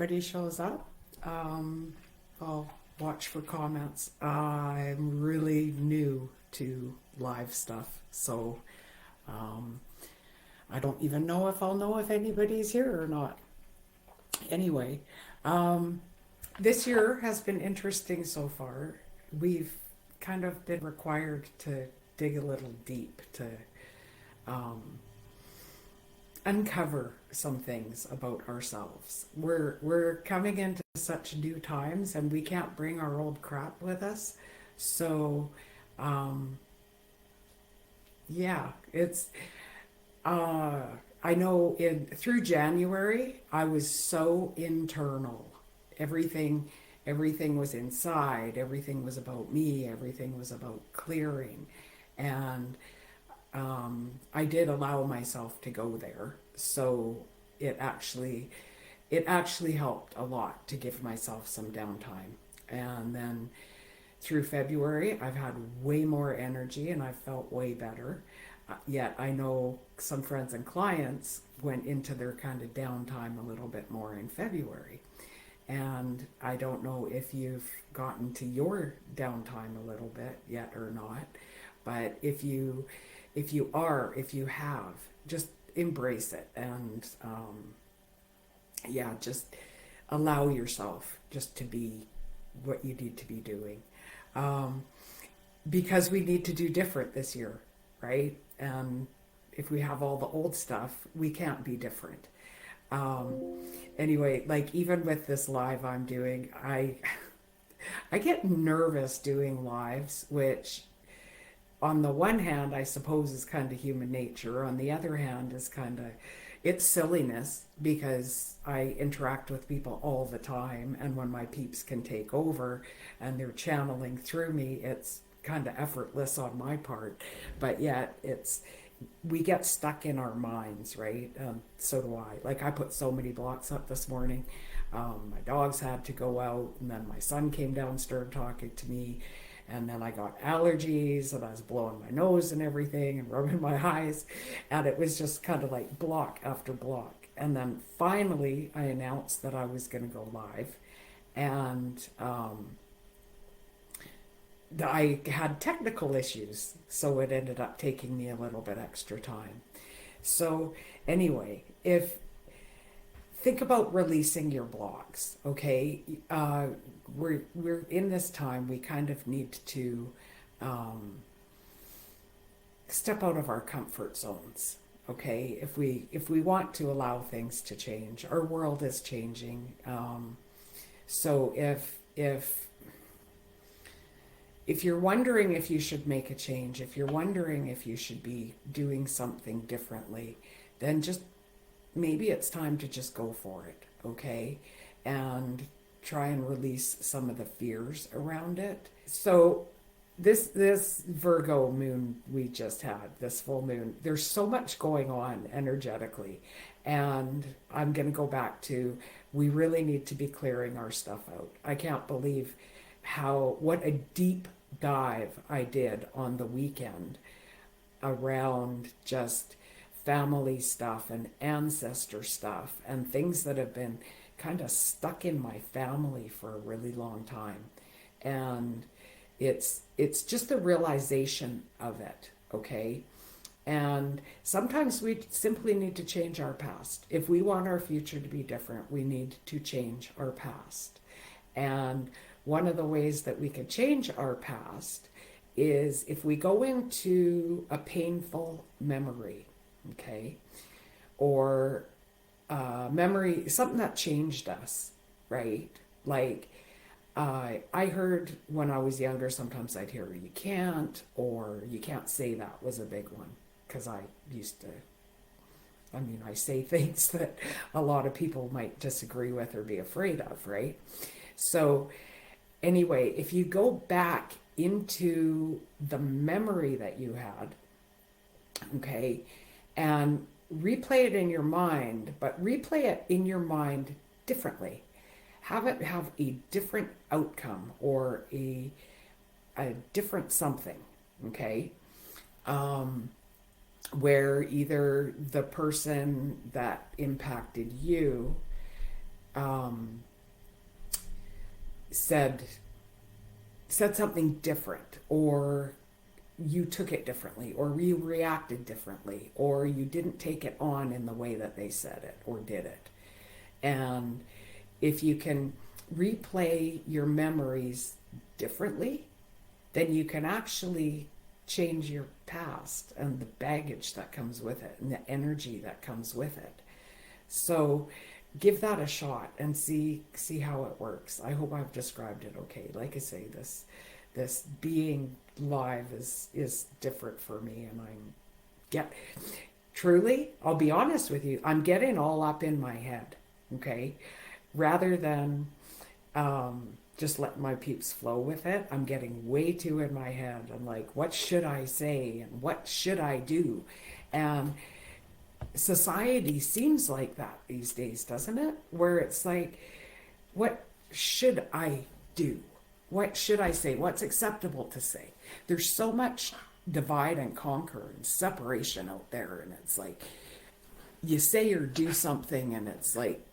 anybody shows up, I'll watch for comments. I'm really new to live stuff, so um, I don't even know if I'll know if anybody's here or not. Anyway, um, this year has been interesting so far. We've kind of been required to dig a little deep to um, uncover some things about ourselves. We're coming into such new times, and we can't bring our old crap with us. So, um, yeah, it's uh, I know in through January I was so internal. Everything everything was inside. Everything was about me. Everything was about clearing, and I did allow myself to go there. So it actually it actually helped a lot to give myself some downtime. And then through February, I've had way more energy and I felt way better. Yet I know some friends and clients went into their kind of downtime a little bit more in February. And I don't know if you've gotten to your downtime a little bit yet or not, but if you have, just embrace it and yeah, just allow yourself just to be what you need to be doing. Um, because we need to do different this year, right? And if we have all the old stuff, we can't be different. Um, anyway, like even with this live I'm doing, I get nervous doing lives, which on the one hand, I suppose is kind of human nature. On the other hand, is kind of it's silliness because I interact with people all the time, and when my peeps can take over and they're channeling through me, it's kind of effortless on my part. But yet, it's we get stuck in our minds, right? So do I. Like I put so many blocks up this morning. My dogs had to go out, and then my son came downstairs talking to me, and then I got allergies, and I was blowing my nose and everything, and rubbing my eyes, and it was just kind of like block after block. And then finally, I announced that I was going to go live, and I had technical issues, so it ended up taking me a little bit extra time. So anyway, if think about releasing your blocks, okay? We're in this time. We kind of need to um, step out of our comfort zones, okay? If we want to allow things to change, our world is changing. So if you're wondering if you should make a change, if you're wondering if you should be doing something differently, then just maybe it's time to just go for it, okay? And try and release some of the fears around it. So this Virgo moon we just had, this full moon, there's so much going on energetically. And I'm going to go back to we really need to be clearing our stuff out. I can't believe how what a deep dive I did on the weekend around just family stuff and ancestor stuff and things that have been kind of stuck in my family for a really long time. And it's just the realization of it, okay? And sometimes we simply need to change our past. If we want our future to be different, we need to change our past. And one of the ways that we can change our past is if we go into a painful memory, okay, or memory, something that changed us, right? Like I heard when I was younger, sometimes I'd hear you can't, or you can't say that was a big one, because I used to, I mean, I say things that a lot of people might disagree with or be afraid of, right? So anyway, if you go back into the memory that you had, okay, and replay it in your mind, but replay it in your mind differently. Have it have a different outcome or a different something, okay? Um, where either the person that impacted you um, said said something different, or you took it differently, or you reacted differently, or you didn't take it on in the way that they said it or did it. And if you can replay your memories differently, then you can actually change your past and the baggage that comes with it and the energy that comes with it. So give that a shot and see how it works. I hope I've described it okay. Like I say, this being live is different for me, and I'm get truly, I'll be honest with you, I'm getting all up in my head, okay? Rather than just let my peeps flow with it, I'm getting way too in my head. I'm like, what should I say and what should I do? And society seems like that these days, doesn't it? Where it's like, what should I do? What should I say? What's acceptable to say? There's so much divide and conquer and separation out there, and it's like you say or do something and it's like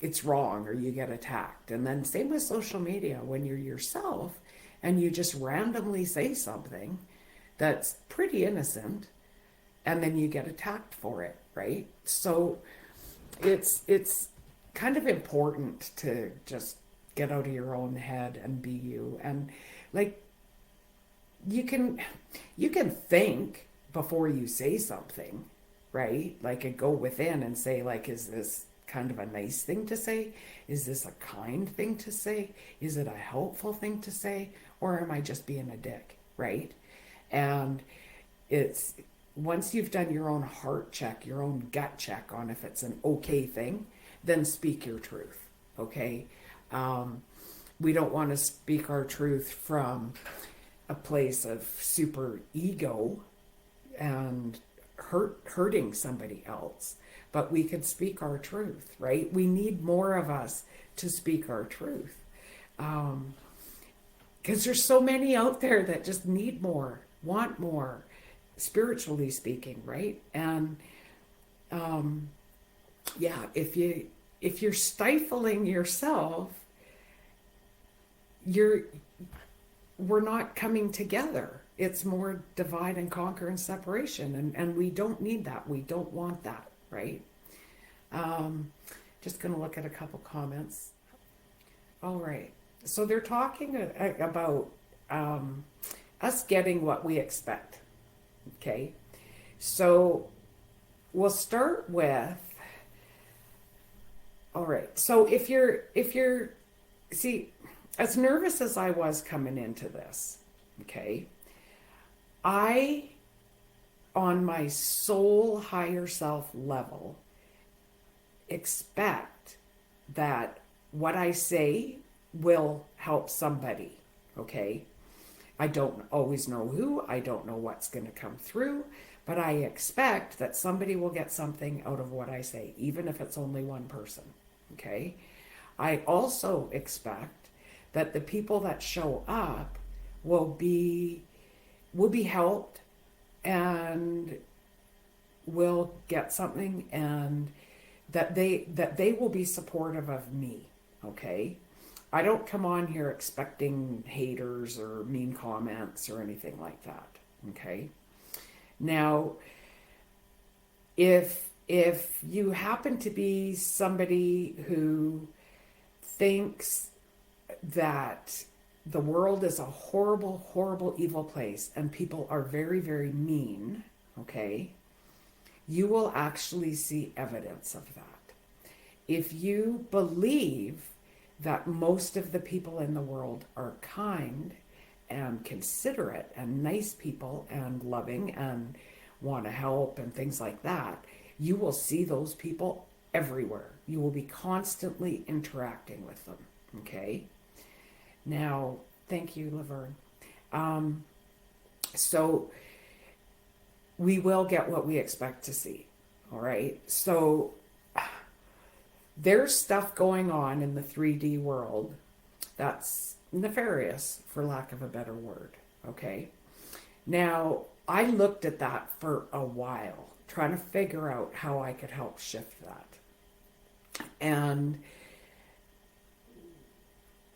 it's wrong, or you get attacked. And then same with social media, when you're yourself and you just randomly say something that's pretty innocent, and then you get attacked for it, right? So it's kind of important to just get out of your own head and be you. And like you can think before you say something, right? Like, and go within and say, like, is this kind of a nice thing to say? Is this a kind thing to say? Is it a helpful thing to say? Or am I just being a dick, right? And it's once you've done your own heart check, your own gut check on if it's an okay thing, then speak your truth, okay? We don't want to speak our truth from a place of super ego and hurting somebody else, but we could speak our truth, right? We need more of us to speak our truth, because there's so many out there that just need more, want more, spiritually speaking, right? And yeah, if you're stifling yourself, we're not coming together. It's more divide and conquer and separation, and we don't need that. We don't want that, right? Just going to look at a couple comments. All right. So they're talking about us getting what we expect. Okay. So we'll start with, all right. So if you're, see, as nervous as I was coming into this, okay, I, on my soul higher self level, expect that what I say will help somebody, okay? I don't always know who, I don't know what's going to come through, but I expect that somebody will get something out of what I say, even if it's only one person, okay? I also expect that the people that show up will be helped and will get something, and that they will be supportive of me, okay? I don't come on here expecting haters or mean comments or anything like that, okay? Now, if you happen to be somebody who thinks that the world is a horrible, horrible, evil place and people are very, very mean, okay, you will actually see evidence of that. If you believe that most of the people in the world are kind and considerate and nice people and loving and want to help and things like that, you will see those people everywhere. You will be constantly interacting with them, okay? Now, thank you, Laverne. So we will get what we expect to see, all right? So there's stuff going on in the 3D world that's nefarious, for lack of a better word, okay? Now, I looked at that for a while, trying to figure out how I could help shift that. And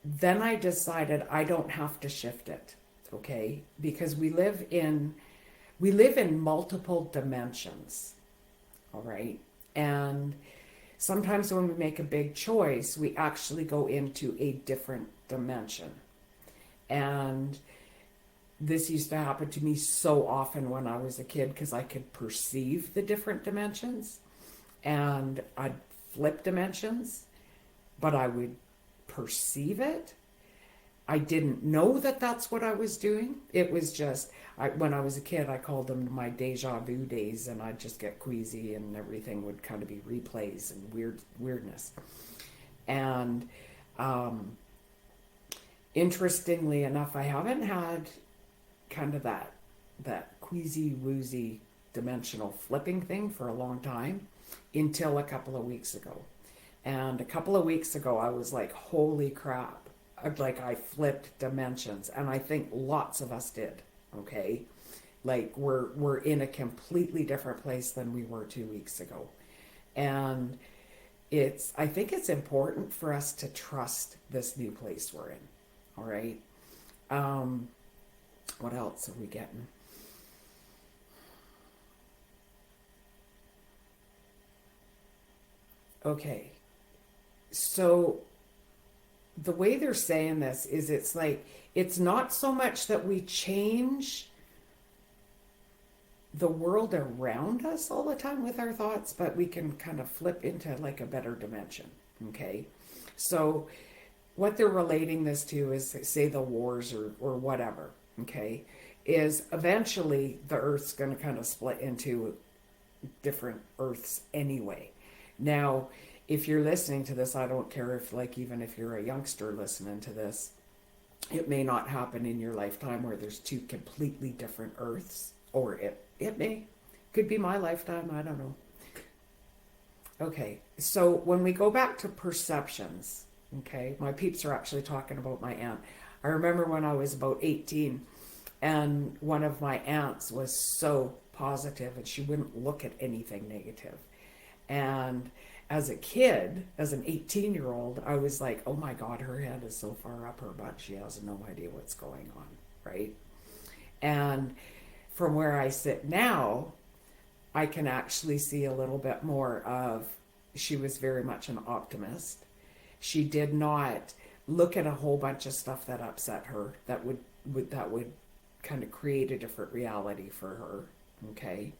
then I decided I don't have to shift it, okay? Because we live in multiple dimensions, all right? And sometimes when we make a big choice, we actually go into a different dimension. And this used to happen to me so often when I was a kid because I could perceive the different dimensions, and I'd flip dimensions, but I would perceive it. I didn't know that that's what I was doing. It was just, when I was a kid, I called them my deja vu days, and I'd just get queasy and everything would kind of be replays and weirdness. And interestingly enough, I haven't had kind of that queasy woozy dimensional flipping thing for a long time until a couple of weeks ago. And a couple of weeks ago, I was like, holy crap. Like, I flipped dimensions. And I think lots of us did, okay? Like, we're in a completely different place than we were 2 weeks ago. And I think it's important for us to trust this new place we're in, all right? What else are we getting? Okay, so the way they're saying this is it's like, it's not so much that we change the world around us all the time with our thoughts, but we can kind of flip into like a better dimension, okay? So what they're relating this to is, say, the wars or whatever, okay, is eventually the earth's going to kind of split into different earths anyway. Now, if you're listening to this, I don't care if, like, even if you're a youngster listening to this, it may not happen in your lifetime where there's two completely different earths, or it may. Could be my lifetime, I don't know. Okay, so when we go back to perceptions, okay, my peeps are actually talking about my aunt. I remember when I was about 18, and one of my aunts was so positive and she wouldn't look at anything negative. And as a kid, as an 18-year-old, I was like, oh my God, her head is so far up her butt, she has no idea what's going on, right? And from where I sit now, I can actually see a little bit more of, she was very much an optimist. She did not look at a whole bunch of stuff that upset her that would kind of create a different reality for her, okay?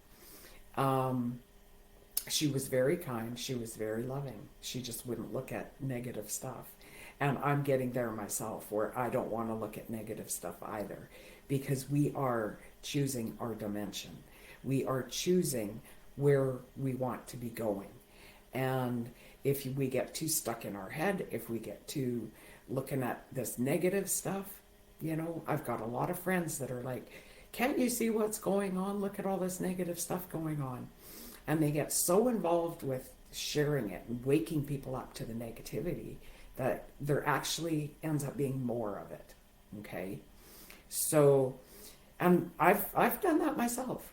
She was very kind. She was very loving. She just wouldn't look at negative stuff. And I'm getting there myself where I don't want to look at negative stuff either, because we are choosing our dimension. We are choosing where we want to be going. And if we get too stuck in our head, if we get too looking at this negative stuff, I've got a lot of friends that are like, can't you see what's going on? Look at all this negative stuff going on. And they get so involved with sharing it and waking people up to the negativity that there actually ends up being more of it. Okay. So, and I've done that myself.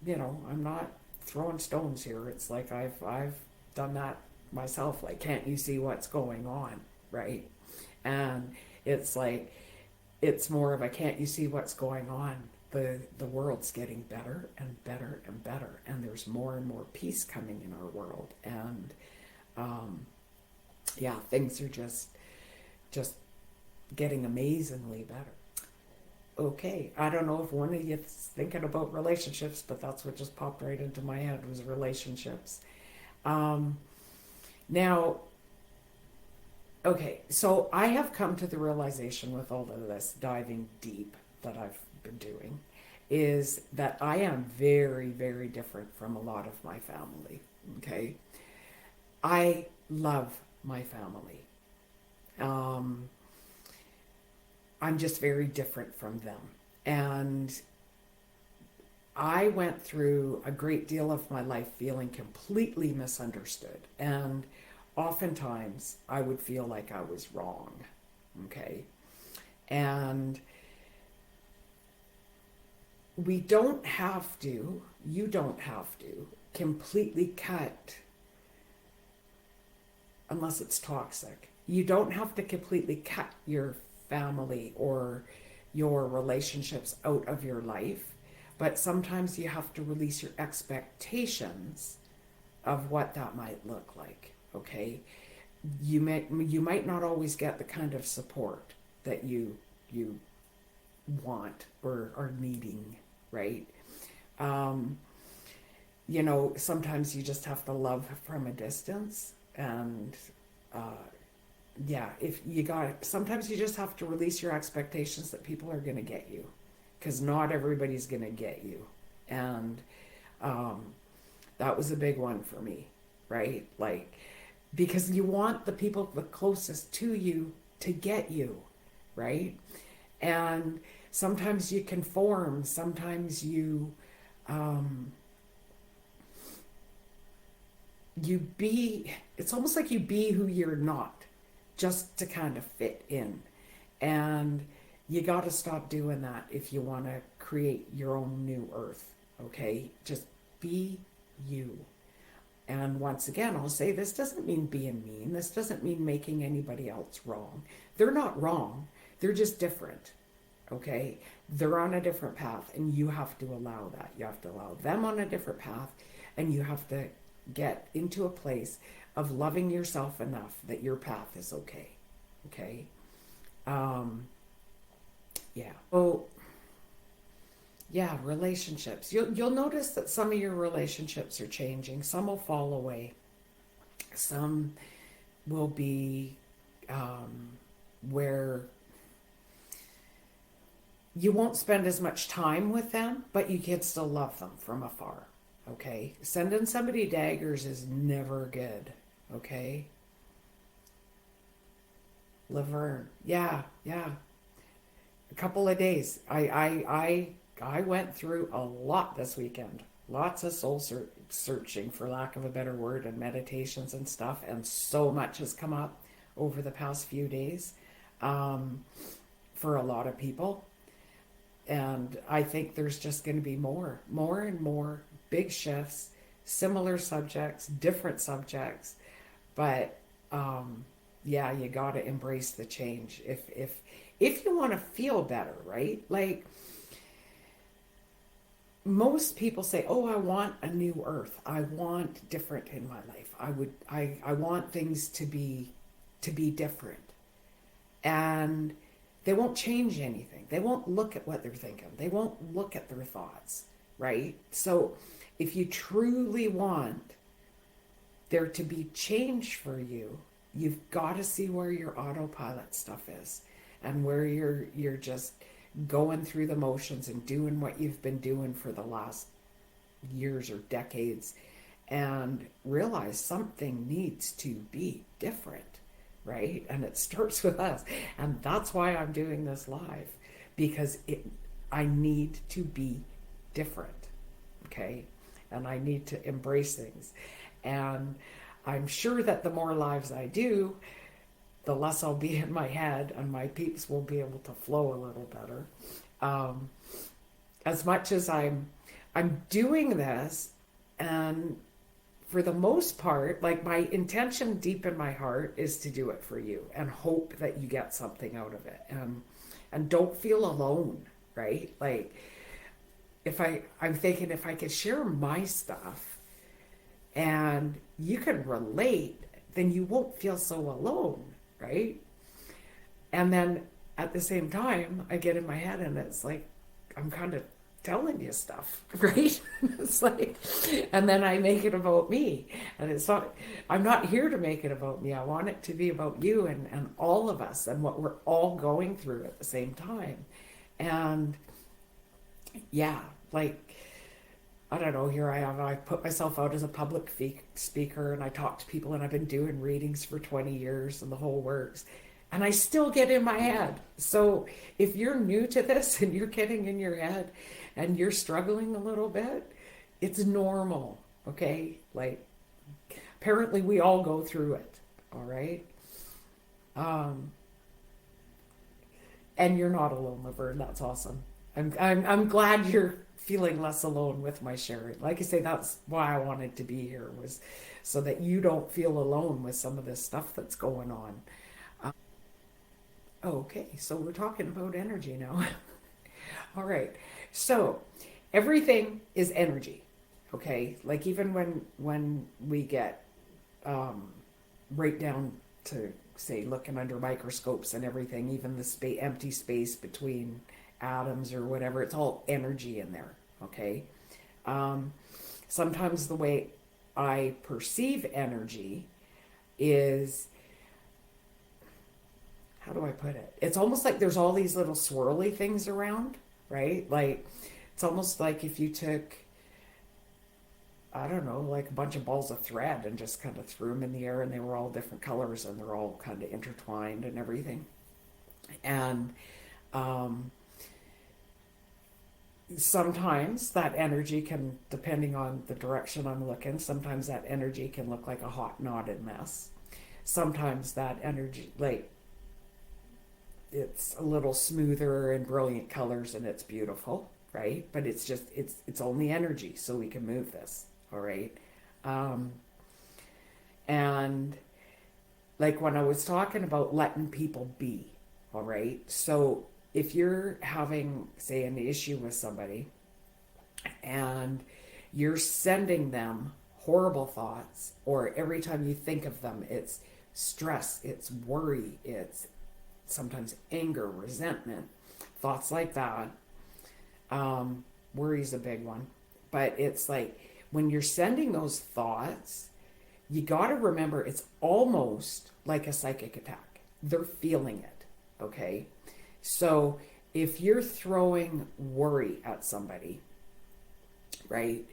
I'm not throwing stones here. It's like I've done that myself. Like, can't you see what's going on? Right. And it's like, it's more of a, can't you see what's going on? The world's getting better and better and better, and there's more and more peace coming in our world, and yeah, things are just getting amazingly better. Okay, I don't know if one of you is thinking about relationships, but that's what just popped right into my head, was relationships. Now, okay, so I have come to the realization with all of this diving deep that I've been doing, is that I am very, very different from a lot of my family. Okay, I love my family. I'm just very different from them, and I went through a great deal of my life feeling completely misunderstood, and oftentimes I would feel like I was wrong. Okay, and you don't have to completely cut, unless it's toxic, You don't have to completely cut your family or your relationships out of your life, but sometimes you have to release your expectations of what that might look like. Okay, you might not always get the kind of support that you want or are needing, right? Um, sometimes you just have to love from a distance, and yeah, if you got, sometimes you just have to release your expectations that people are going to get you, because not everybody's going to get you. And um, that was a big one for me, right? Like, because you want the people the closest to you to get you, right? And sometimes you conform, sometimes um, you be, it's almost like you be who you're not, just to kind of fit in. And you got to stop doing that if you want to create your own new earth, okay? Just be you. And once again, I'll say this doesn't mean being mean. This doesn't mean making anybody else wrong. They're not wrong. They're just different, okay? They're on a different path, and you have to allow that. You have to allow them on a different path, and you have to get into a place of loving yourself enough that your path is okay, okay? Um, yeah. So, yeah, relationships. You'll notice that some of your relationships are changing. Some will fall away. Some will be where you won't spend as much time with them, but you can still love them from afar. Okay? Sending somebody daggers is never good. Okay? Laverne. Yeah, yeah. A couple of days. I went through a lot this weekend. Lots of searching, for lack of a better word, and meditations and stuff. And so much has come up over the past few days um, for a lot of people. And I think there's just going to be more and more big shifts, similar subjects, different subjects. But yeah, you got to embrace the change if you want to feel better, right? Like, most people say, "Oh, I want a new earth. I want different in my life. I want things to be different." And they won't change anything. They won't look at what they're thinking. They won't look at their thoughts, right? So, if you truly want there to be change for you, you've got to see where your autopilot stuff is, and where you're just going through the motions and doing what you've been doing for the last years or decades, and realize something needs to be different, right? And it starts with us. And that's why I'm doing this live, because I need to be different, okay? And I need to embrace things. And I'm sure that the more lives I do, the less I'll be in my head, and my peeps will be able to flow a little better. Um, as much as I'm doing this, and for the most part, like, my intention deep in my heart is to do it for you and hope that you get something out of it, and don't feel alone, right? Like, I'm thinking, if I could share my stuff and you can relate, then you won't feel so alone, right? And then at the same time, I get in my head and it's like, I'm kind of telling you stuff, right? It's like, and then I make it about me. And it's not, I'm not here to make it about me. I want it to be about you and all of us, and what we're all going through at the same time. And yeah, like, I don't know, here I am. I put myself out as a public speaker, and I talk to people, and I've been doing readings for 20 years and the whole works. And I still get in my head. So if you're new to this and you're getting in your head and you're struggling a little bit, it's normal, okay? Like, apparently we all go through it, all right? Um, and you're not alone, Laverne. That's awesome. I'm glad you're feeling less alone with my sharing. Like I say, that's why I wanted to be here, was so that you don't feel alone with some of this stuff that's going on. Oh, okay, so we're talking about energy now. All right. So everything is energy. Okay? Like even when we get right down to say looking under microscopes and everything, even the empty space between atoms or whatever, it's all energy in there. Okay? Um, Sometimes the way I perceive energy is, how do I put it? It's almost like there's all these little swirly things around, right? Like it's almost like if you took, I don't know, like a bunch of balls of thread and just kind of threw them in the air and they were all different colors and they're all kind of intertwined and everything. And um, sometimes that energy can, depending on the direction I'm looking, sometimes that energy can look like a hot knotted mess. Sometimes that energy, like it's a little smoother and brilliant colors and it's beautiful, right? But it's just it's only energy, so we can move this, all right? Um, and like when I was talking about letting people be, all right? So if you're having, say, an issue with somebody and you're sending them horrible thoughts, or every time you think of them, it's stress, it's worry, it's sometimes anger, resentment, thoughts like that. Worry's a big one. But it's like when you're sending those thoughts, you got to remember it's almost like a psychic attack. They're feeling it, okay? So if you're throwing worry at somebody, right?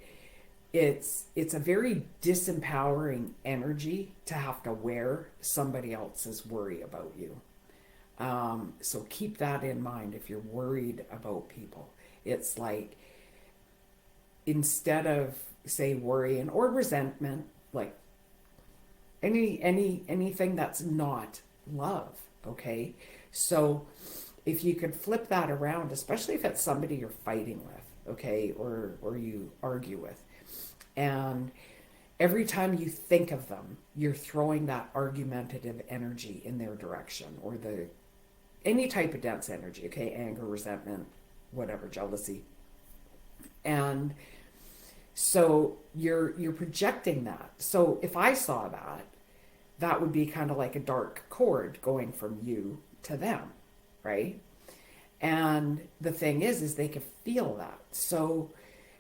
It's a very disempowering energy to have to wear somebody else's worry about you. So keep that in mind if you're worried about people. It's like instead of say worry and or resentment, like anything that's not love, okay? So if you could flip that around, especially if it's somebody you're fighting with, okay, or you argue with, and every time you think of them, you're throwing that argumentative energy in their direction, or the any type of dense energy, okay, anger, resentment, whatever, jealousy. And so you're projecting that. So if I saw that, that would be kind of like a dark cord going from you to them, right? And the thing is they can feel that. So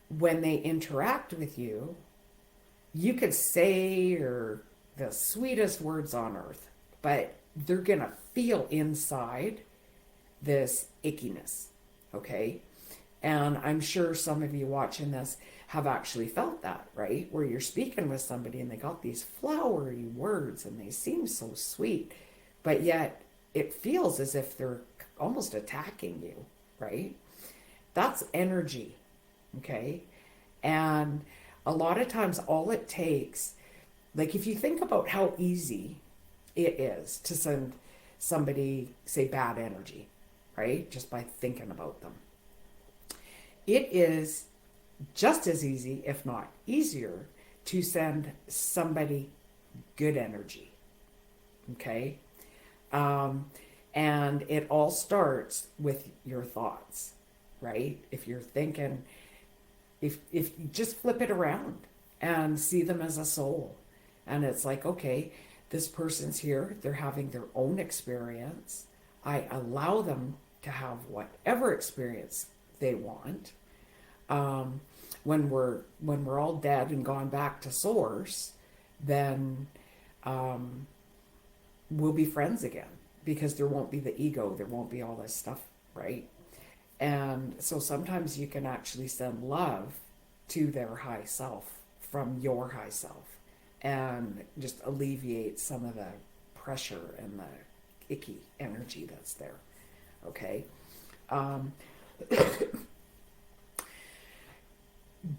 when they interact with you, you could say or the sweetest words on earth, but they're gonna feel inside this ickiness, okay? And I'm sure some of you watching this have actually felt that, right? Where you're speaking with somebody and they got these flowery words and they seem so sweet, but yet it feels as if they're almost attacking you, right? That's energy, okay? And a lot of times all it takes, like if you think about how easy it is to send somebody, say, bad energy, right? Just by thinking about them. It is just as easy, if not easier, to send somebody good energy, okay? And it all starts with your thoughts, right? If you're thinking, if you just flip it around and see them as a soul, and it's like, okay, this person's here, they're having their own experience. I allow them to have whatever experience they want. When we're all dead and gone back to source, then we'll be friends again because there won't be the ego, there won't be all this stuff, right? And so sometimes you can actually send love to their high self from your high self and just alleviate some of the pressure and the icky energy that's there, okay? Um,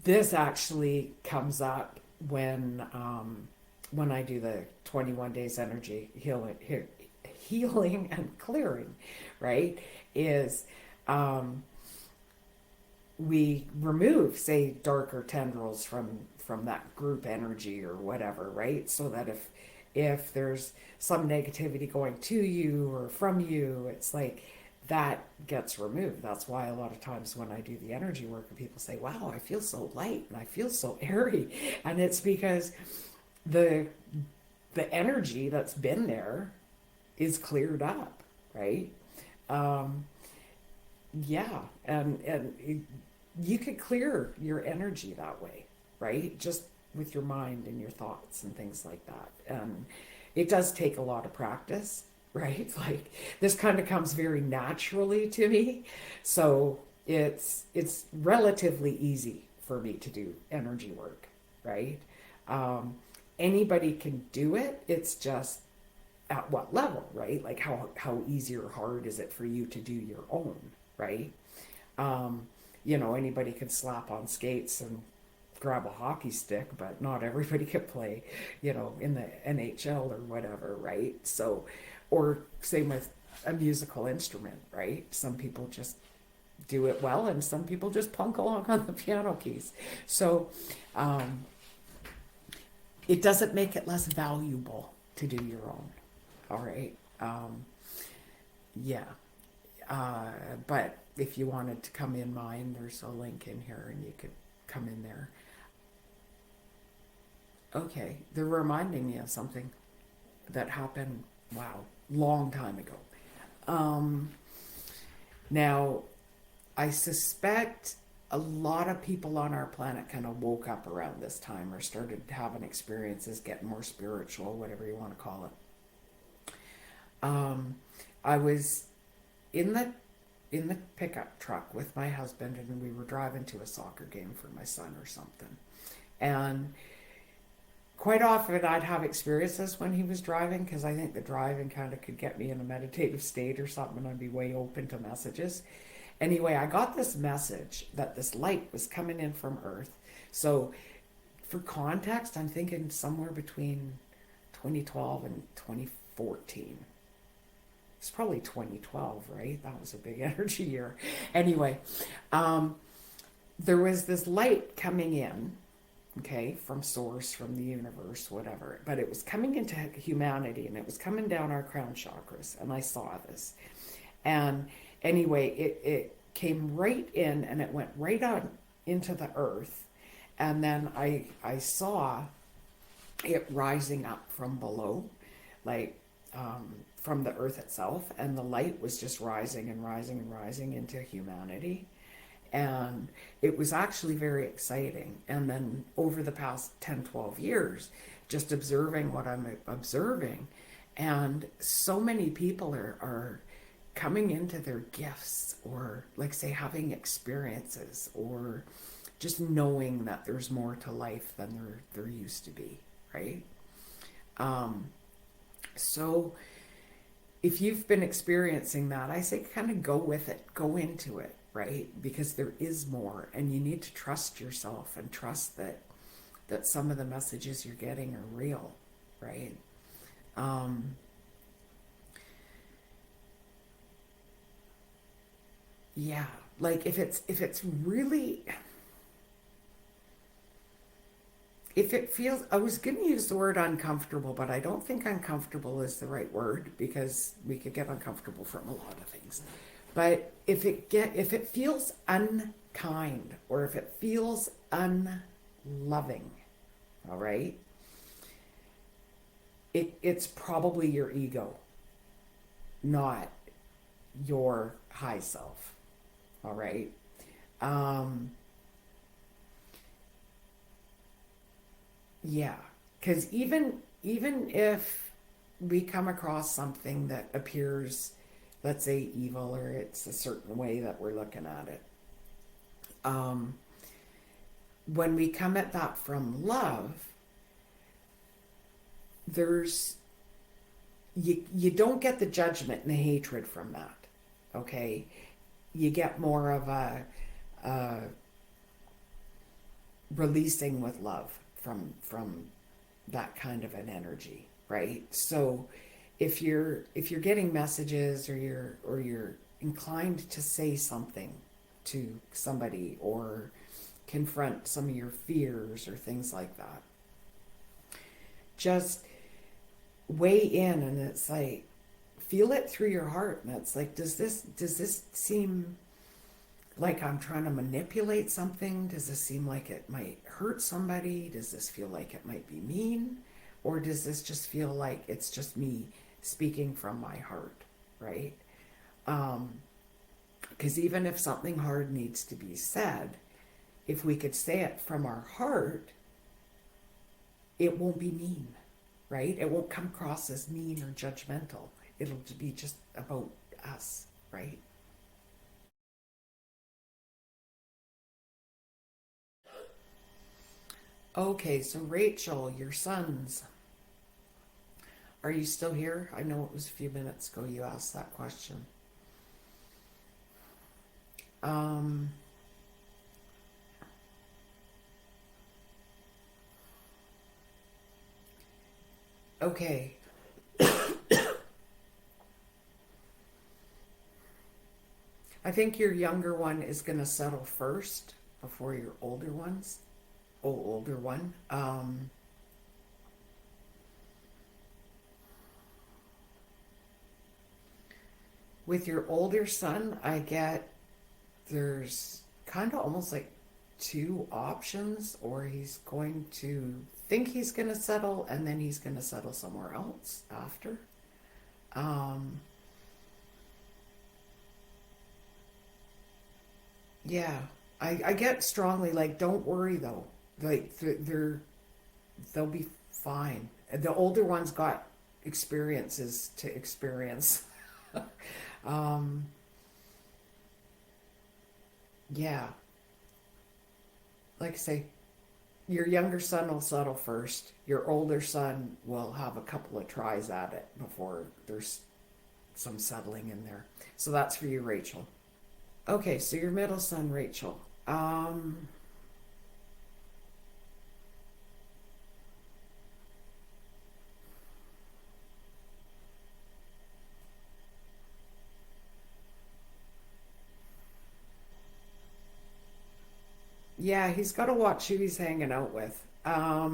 this actually comes up when I do the 21 days energy healing and clearing, right? Is we remove, say, darker tendrils from that group energy or whatever, right? So that if there's some negativity going to you or from you, it's like that gets removed. That's why a lot of times when I do the energy work and people say, wow, I feel so light and I feel so airy. And it's because the the energy that's been there is cleared up, right? Um, yeah, and you could clear your energy that way, right? Just with your mind and your thoughts and things like that. And it does take a lot of practice, right? Like this kind of comes very naturally to me. So it's relatively easy for me to do energy work, right? Um, Anybody can do it. It's just at what level, right? Like how easy or hard is it for you to do your own, right? Um, Anybody can slap on skates and grab a hockey stick, but not everybody can play, in the NHL or whatever, right? So, or same with a musical instrument, right? Some people just do it well, and some people just plunk along on the piano keys. So, um, it doesn't make it less valuable to do your own. All right. Yeah. But if you wanted to come in mine, there's a link in here and you could come in there. Okay. They're reminding me of something that happened, wow, long time ago. Um, Now, I suspect a lot of people on our planet kind of woke up around this time or started having experiences, getting more spiritual, whatever you want to call it. I was in the pickup truck with my husband, and we were driving to a soccer game for my son or something. And quite often I'd have experiences when he was driving, because I think the driving kind of could get me in a meditative state or something, and I'd be way open to messages. Anyway, I got this message that this light was coming in from Earth. So for context, I'm thinking somewhere between 2012 and 2014. It's probably 2012, right? That was a big energy year. Anyway, um, there was this light coming in, okay, from source, from the universe, whatever. But it was coming into humanity, and it was coming down our crown chakras. And I saw this. And anyway, it came right in, and it went right on into the earth. And then I saw it rising up from below, like from the earth itself, and the light was just rising and rising and rising into humanity. And it was actually very exciting. And then over the past 10, 12 years, just observing what I'm observing, and so many people are coming into their gifts, or like say having experiences, or just knowing that there's more to life than there used to be, right? Um, so if you've been experiencing that, I say kind of go with it, go into it, right? Because there is more, and you need to trust yourself and trust that some of the messages you're getting are real, right? Um, yeah, like if it's really, if it feels, I was going to use the word uncomfortable, but I don't think uncomfortable is the right word, because we could get uncomfortable from a lot of things. But if it feels unkind, or if it feels unloving, all right, it's probably your ego, not your high self. All right. Um, Yeah, because even if we come across something that appears, let's say, evil, or it's a certain way that we're looking at it, um, when we come at that from love, there's you don't get the judgment and the hatred from that. Okay, you get more of a releasing with love from that kind of an energy, right? So if you're getting messages, or you're inclined to say something to somebody, or confront some of your fears or things like that, just weigh in, and it's like, feel it through your heart, and it's like, does this seem like I'm trying to manipulate something? Does this seem like it might hurt somebody? Does this feel like it might be mean? Or does this just feel like it's just me speaking from my heart, right? Because even if something hard needs to be said, if we could say it from our heart, it won't be mean, right? It won't come across as mean or judgmental. It'll be just about us, right? Okay, so Rachel, your sons, are you still here? I know it was a few minutes ago you asked that question. Um, okay. I think your younger one is going to settle first before your older ones. Oh, older one. With your older son, I get there's kind of almost like two options, or he's going to think he's going to settle and then he's going to settle somewhere else after. Um, yeah, I get strongly like, don't worry though. Like they'll be fine. The older one's got experiences to experience. um, yeah, like I say, your younger son will settle first. Your older son will have a couple of tries at it before there's some settling in there. So that's for you, Rachel. Okay, so your middle son, Rachel. Yeah, he's got to watch who he's hanging out with. I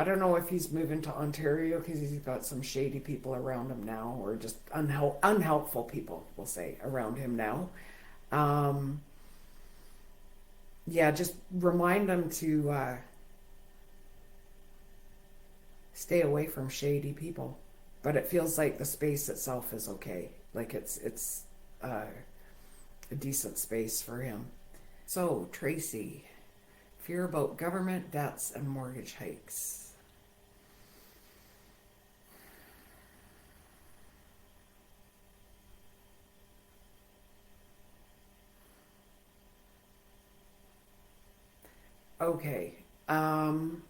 don't know if he's moving to Ontario because he's got some shady people around him now, or just unhelpful people, we'll say, around him now. Um, yeah, just remind him to stay away from shady people. But it feels like the space itself is okay. Like it's a decent space for him. So Tracy, fear about government debts and mortgage hikes. Okay. Um,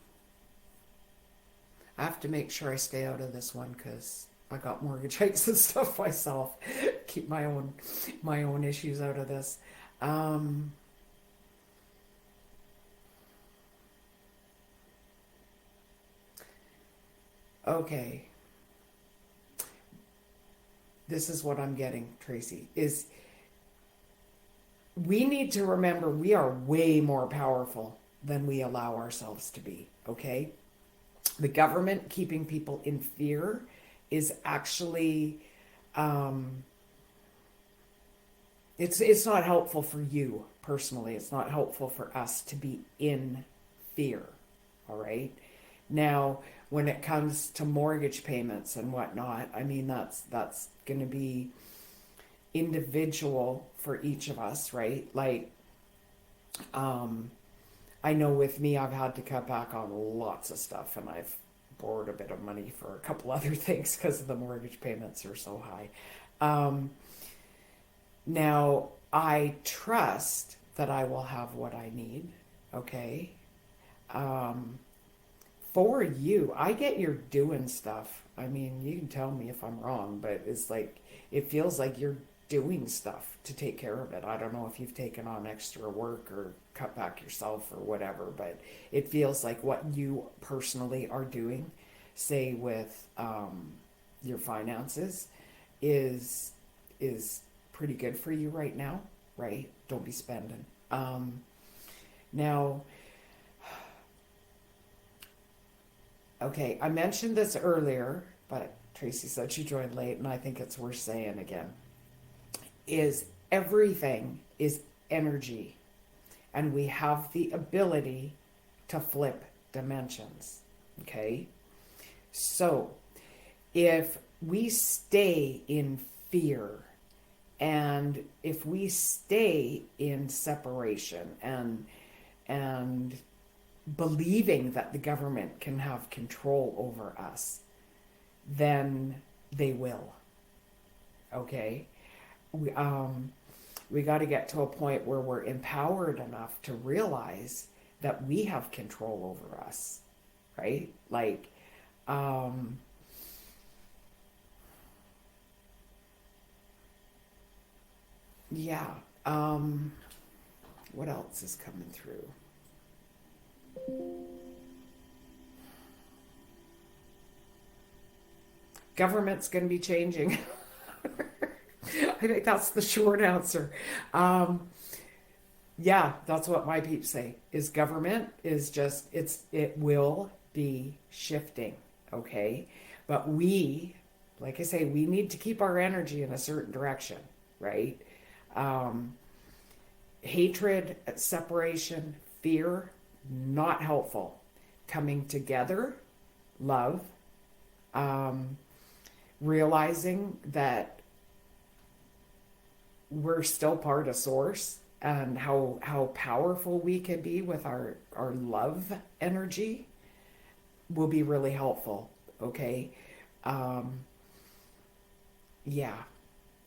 I have to make sure I stay out of this one because I got mortgage hikes and stuff myself. Keep my own issues out of this. Um, okay. This is what I'm getting, Tracy, is we need to remember we are way more powerful than we allow ourselves to be, okay? The government keeping people in fear is actually um, it's not helpful for you personally. It's not helpful for us to be in fear. All right. Now, when it comes to mortgage payments and whatnot, I mean that's going to be individual for each of us, right? Like, um, I know with me, I've had to cut back on lots of stuff, and I've borrowed a bit of money for a couple other things because the mortgage payments are so high. Um, Now, I trust that I will have what I need, okay? Um, for you, I get you're doing stuff. I mean, you can tell me if I'm wrong, but it's like, it feels like you're doing stuff to take care of it. I don't know if you've taken on extra work or cut back yourself or whatever, but it feels like what you personally are doing, say with your finances, is is pretty good for you right now, right? Don't be spending. Now, Okay, I mentioned this earlier, but Tracy said she joined late, and I think it's worth saying again. Is everything is energy, and we have the ability to flip dimensions. Okay, so if we stay in fear and if we stay in separation and believing that the government can have control over us, then they will. Okay, we got to get to a point where we're empowered enough to realize that we have control over us, right? Like, um, yeah. What else is coming through? Government's going to be changing. I think that's the short answer. Um, yeah, that's what my peeps say. Is government is just it will be shifting, okay? But we, like I say, we need to keep our energy in a certain direction, right? Um, Hatred, separation, fear, not helpful. Coming together, love, um, realizing that we're still part of source and how powerful we can be with our love energy will be really helpful. Okay, um, yeah,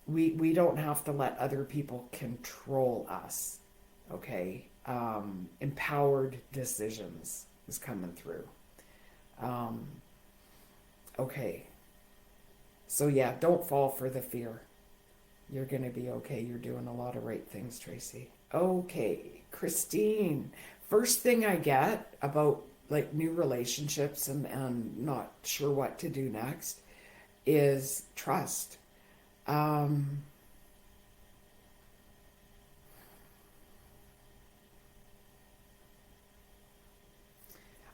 we don't have to let other people control us. Okay, empowered decisions is coming through. um, okay, so yeah, don't fall for the fear. You're going to be okay. You're doing a lot of right things, Tracy. Okay, Christine. First thing I get about like new relationships and not sure what to do next is trust. Um,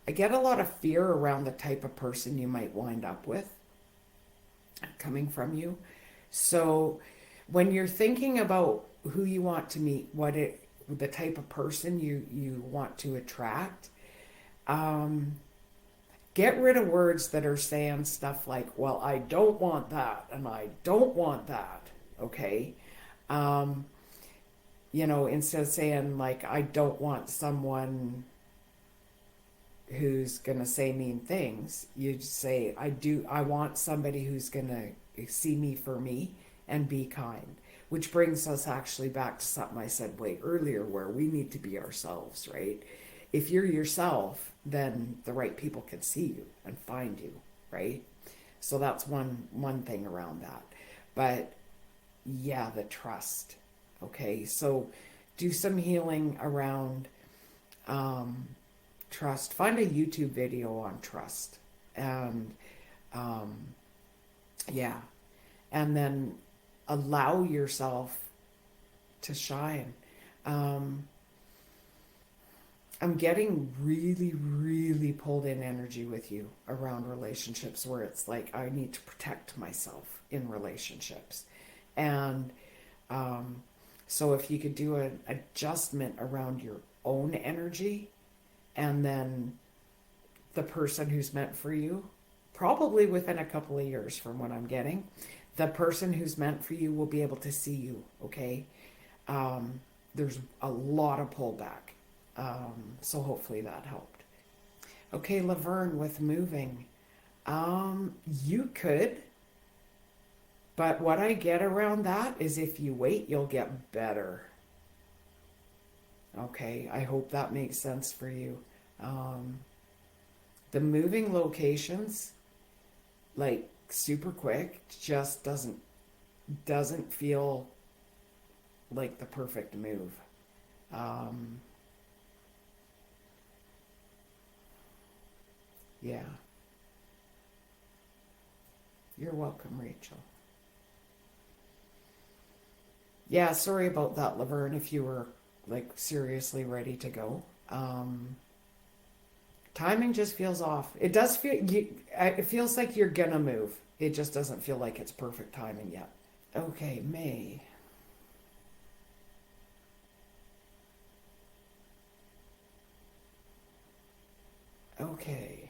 I get a lot of fear around the type of person you might wind up with coming from you. So when you're thinking about who you want to meet, the type of person you want to attract, um, get rid of words that are saying stuff like, well, I don't want that and I don't want that. Okay. Um, instead of saying like, I don't want someone who's going to say mean things, you say, I want somebody who's going to see me for me and be kind. Which brings us actually back to something I said way earlier where we need to be ourselves, right? If you're yourself, then the right people can see you and find you, right? So that's one thing around that. But yeah, the trust. Okay, so do some healing around um, trust. Find a YouTube video on trust, and um, yeah, and then allow yourself to shine. Um, I'm getting really, really pulled in energy with you around relationships where it's like I need to protect myself in relationships. And um, so if you could do an adjustment around your own energy and then the person who's meant for you, probably within a couple of years from what I'm getting, the person who's meant for you will be able to see you, okay? There's a lot of pullback. So hopefully that helped. Okay, Laverne, with moving. You could, but what I get around that is if you wait, you'll get better. Okay, I hope that makes sense for you. Um, the moving locations, like super quick, just doesn't feel like the perfect move. Um, yeah, you're welcome, Rachel. Yeah, sorry about that, Laverne, if you were like seriously ready to go. Timing just feels off. It does feel it feels like you're gonna move. It just doesn't feel like it's perfect timing yet. Okay, May. Okay.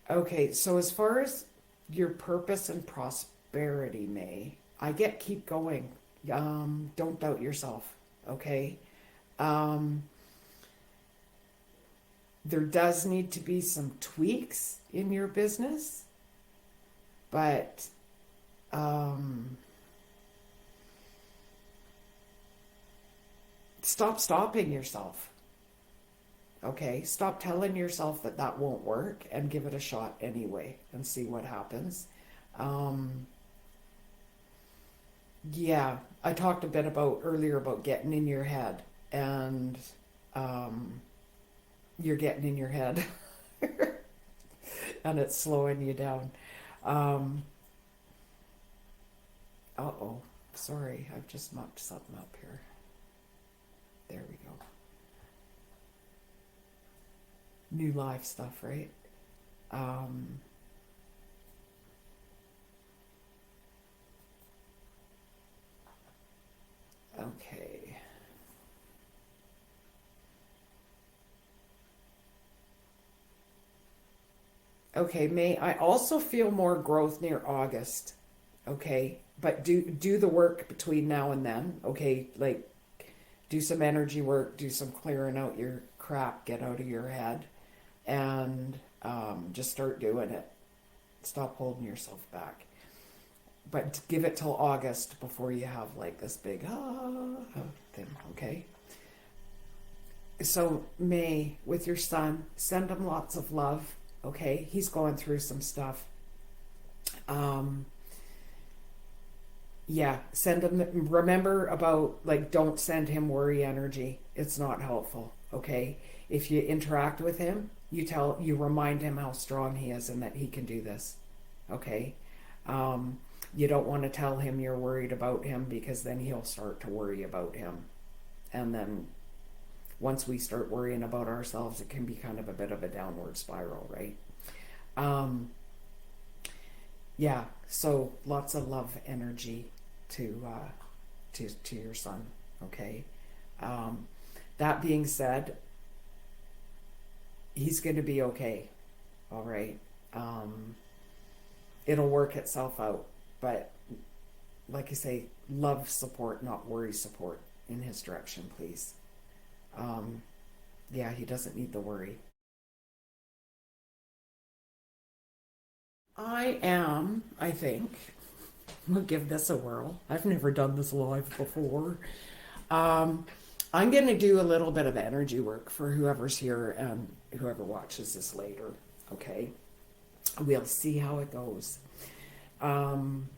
Okay, so as far as your purpose and prosperity, May, I get keep going. Don't doubt yourself, okay? Um, there does need to be some tweaks in your business, but um, stop stopping yourself. Okay, stop telling yourself that that won't work and give it a shot anyway and see what happens. Um, yeah, I talked a bit about earlier about getting in your head, and um, you're getting in your head and it's slowing you down. Um, uh-oh, sorry, I've just mucked something up here. There we go. New live stuff, right? Um, okay. Okay, May, I also feel more growth near August. Okay, but do the work between now and then. Okay, like do some energy work, do some clearing out your crap, get out of your head, and just start doing it. Stop holding yourself back. But give it till August before you have like this big thing. Okay. So May, with your son, send him lots of love. Okay, he's going through some stuff. Um, yeah, send him. Remember about like don't send him worry energy. It's not helpful. Okay, if you interact with him, you remind him how strong he is and that he can do this. Okay, um, you don't want to tell him you're worried about him because then he'll start to worry about him, and then once we start worrying about ourselves, it can be kind of a bit of a downward spiral, right? Um, yeah, so lots of love energy to to your son. Okay. Um, that being said, he's going to be okay. All right. Um, it'll work itself out, but like I say, love support, not worry support in his direction, please. Um, yeah, he doesn't need the worry. I am, I think. We'll give this a whirl. I've never done this live before. Um, I'm going to do a little bit of energy work for whoever's here and whoever watches this later. Okay. We'll see how it goes. Um,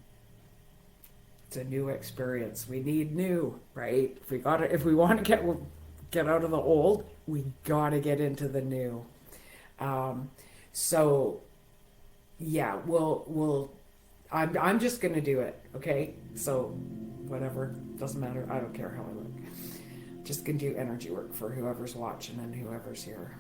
it's a new experience. We need new, right? If we want to get out of the old, we got to get into the new. Um, so yeah, we'll I'm just gonna do it, okay? So whatever, doesn't matter. I don't care how I look. Just gonna do energy work for whoever's watching and whoever's here.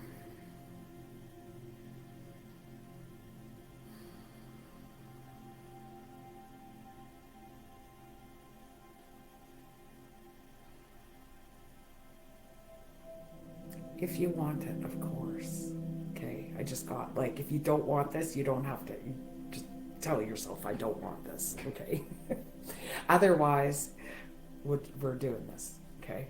If you want it, of course. Okay, I just got like if you don't want this, you don't have to. You just tell yourself I don't want this. Okay. Otherwise, we're doing this. Okay.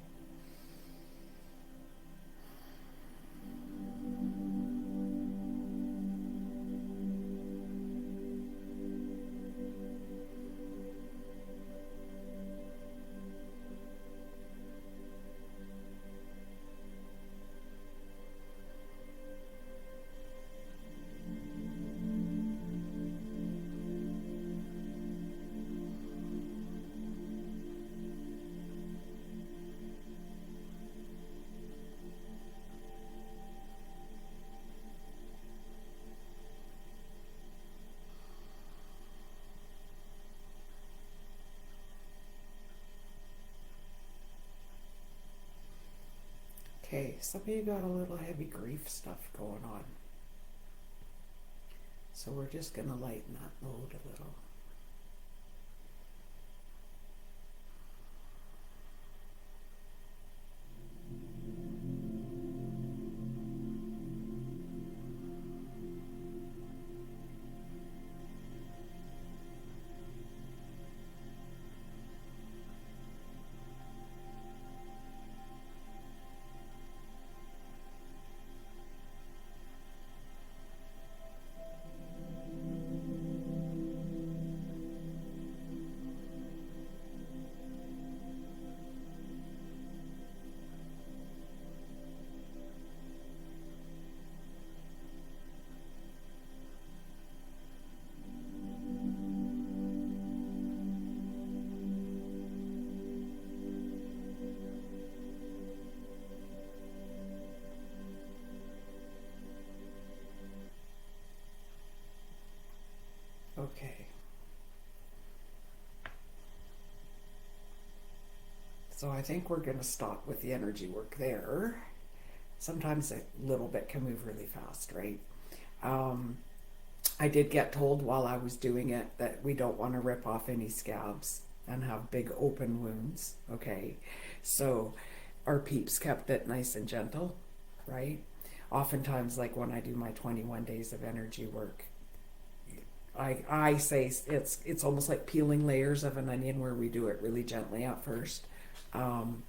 Okay, some of you got a little heavy grief stuff going on. So we're just going to lighten that load a little. Okay. So I think we're going to stop with the energy work there. Sometimes a little bit can move really fast, right? I did get told while I was doing it that we don't want to rip off any scabs and have big open wounds, okay? So our peeps kept it nice and gentle, right? Oftentimes, like when I do my 21 days of energy work, I say it's almost like peeling layers of an onion where we do it really gently at first. Um,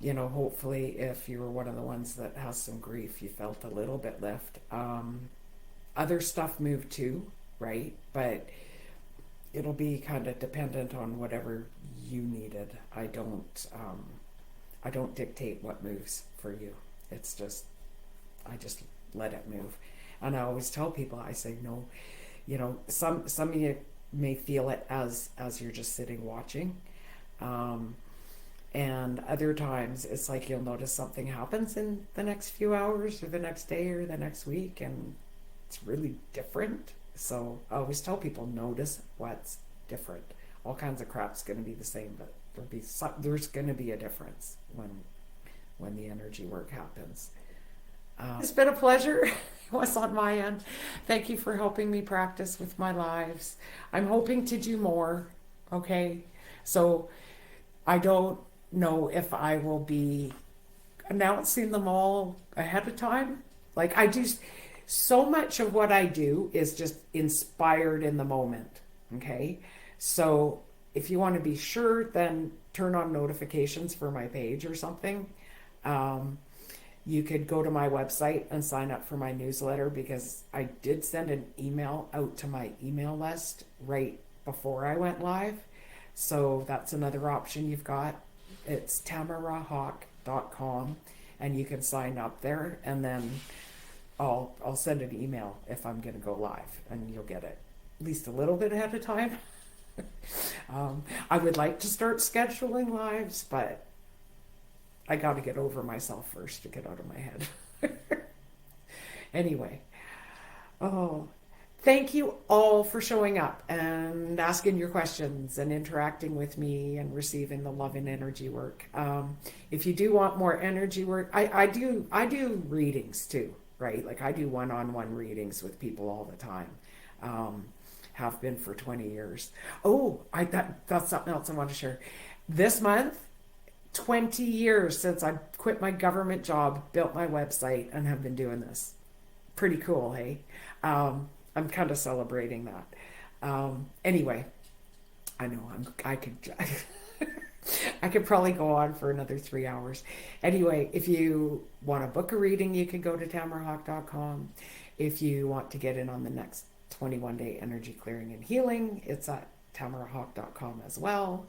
hopefully if you were one of the ones that has some grief, you felt a little bit lift. Other stuff moved too, right? But it'll be kind of dependent on whatever you needed. I don't dictate what moves for you. It's just, I just let it move. And I always tell people, I say, no, some of you may feel it as you're just sitting watching. And other times it's like you'll notice something happens in the next few hours or the next day or the next week, and it's really different. So I always tell people, notice what's different. All kinds of crap's going to be the same, but there's going to be a difference when the energy work happens. It's been a pleasure. It was on my end. Thank you for helping me practice with my lives. I'm hoping to do more. Okay, so I don't know if I will be announcing them all ahead of time. Like, I do so much of what I do is just inspired in the moment. Okay, so if you want to be sure, then turn on notifications for my page or something. You could go to my website and sign up for my newsletter, because I did send an email out to my email list right before I went live. So that's another option you've got. It's tamarahawk.com, and you can sign up there, and then I'll send an email if I'm going to go live, and you'll get it at least a little bit ahead of time. I would like to start scheduling lives, but I got to get over myself first to get out of my head. Anyway, thank you all for showing up and asking your questions and interacting with me and receiving the love and energy work. If you do want more energy work, I do readings too, right? Like, I do one-on-one readings with people all the time. Have been for 20 years. That's something else I want to share. This month, 20 years since I quit my government job, built my website, and have been doing this. Pretty cool, hey? I'm kind of celebrating that. Anyway, I know I could I could probably go on for another 3 hours. Anyway, if you want to book a reading, you can go to tamarahawk.com. If you want to get in on the next 21-day energy clearing and healing, it's at tamarahawk.com as well.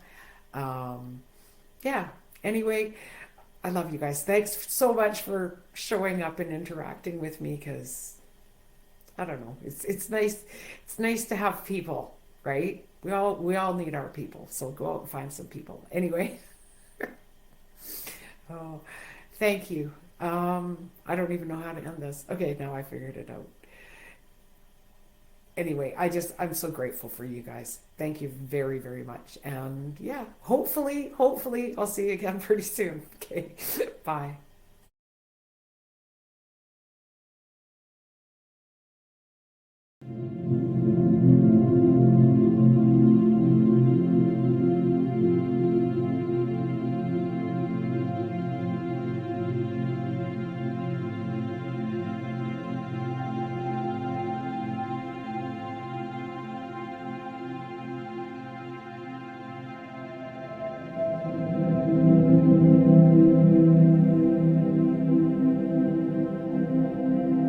Yeah. Anyway, I love you guys. Thanks so much for showing up and interacting with me, because I don't know, it's nice. It's nice to have people, right? We all need our people. So go out and find some people. Anyway. Oh, thank you. I don't even know how to end this. Okay, now I figured it out. Anyway, I'm so grateful for you guys. Thank you very, very much. And yeah, hopefully I'll see you again pretty soon. Okay, bye.